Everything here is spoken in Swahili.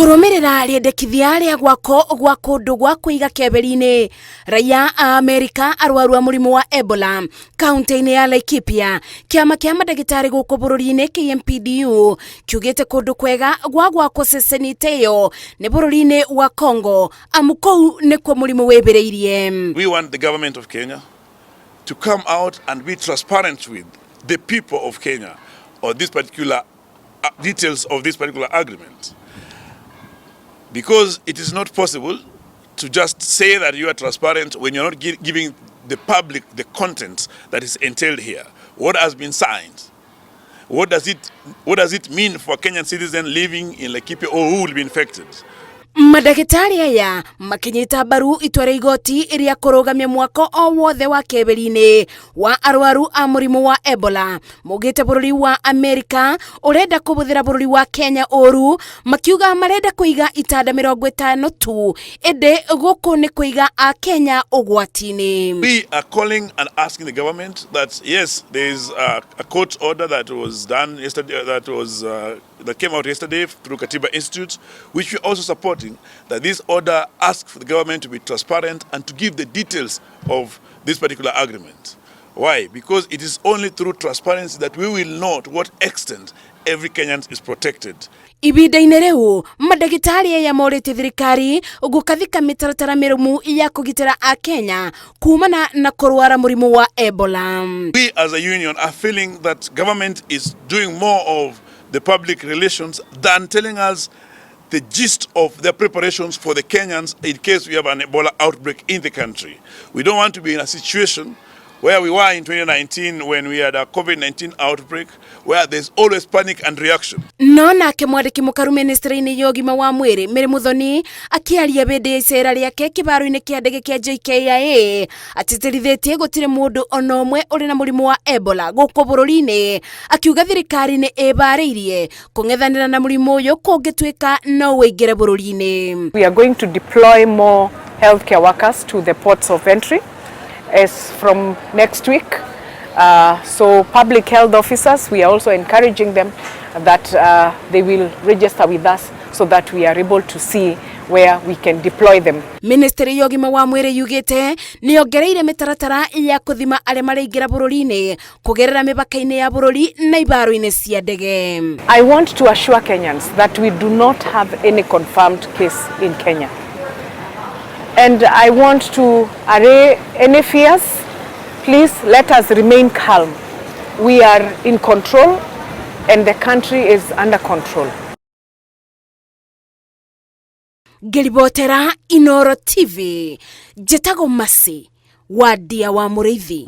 Kurumirira riendekithia ria gwako gwa kundu gwa kuiga keberi-ini raia a Amerika arwaru a murimu wa Ebola kaunti-ini ya Laikipia. Kiama kia madagitari guku bururi-ini KMPDU kiugite kundu kwega gwa gwako ceceni teyo ni bururi-ini wa Congo amu kou nikwo murimu wibiriirie. We want the government of Kenya to come out and be transparent with the people of Kenya or this particular details of this particular agreement. Because it is not possible to just say that you are transparent when you're not giving the public the content that is entailed here. What has been signed? What does it mean for Kenyan citizens living in Laikipia or who will be infected? Madagitari aya makinyita baru itwara igoti iria kurugamia mwako o wothe wa keberi-ini wa arwaru a murimu wa Ebola. Mugite bururi wa Amerika urenda kubuthira bururi wa Kenya oru makiuga marenda kuiga itanda 50 tu ende guku ni kuiga a Kenya ugwati-ini. We are calling and asking the government that yes, there is a court order that was done yesterday, that came out yesterday through Katiba Institute, which we also supporting, that this order asks for the government to be transparent and to give the details of this particular agreement. Why? Because it is only through transparency that we will know to what extent every Kenyan is protected. Ibida-ini riu madagitari ya morite thirikari gukathika mitaratara mirumu ya kugitira a Kenya kumana na kurwara murimu wa Ebola. We as a union are feeling that government is doing more of the public relations than telling us the gist of their preparations for the Kenyans in case we have an Ebola outbreak in the country. We don't want to be in a situation where we were in 2019 when we had a COVID-19 outbreak, where there's always panic and reaction. Nona ke mwandiki mukaru ministry-ini ya ugima wa mwiri Mary Muthoni akiaria bende icera riake kibaru-ini kia ndege kia JKIA atitirithitie gutire mundu ona umwe uri na murimu wa Ebola guku bururi-ini, akiuga thirikari ni ibariirie kung'ethanira na murimu uyu kungituika no wingire bururi-ini. We are going to deploy more healthcare workers to the ports of entry as from next week. So public health officers, we are also encouraging them that they will register with us so that we are able to see where we can deploy them. Ministry ya ugima wa mwiri yugite ni ongereire mitaratara ya kuthima aria maraingira bururi-ini kugerera mibaka-ini ya bururi na ibaru-ini cia ndege. I want to assure Kenyans that we do not have any confirmed case in Kenya. And I want to allay any fears. Please let us remain calm. We are in control and the country is under control. Gelibotera Inoro TV. Jetago Masi. Wadia wa Muriithi.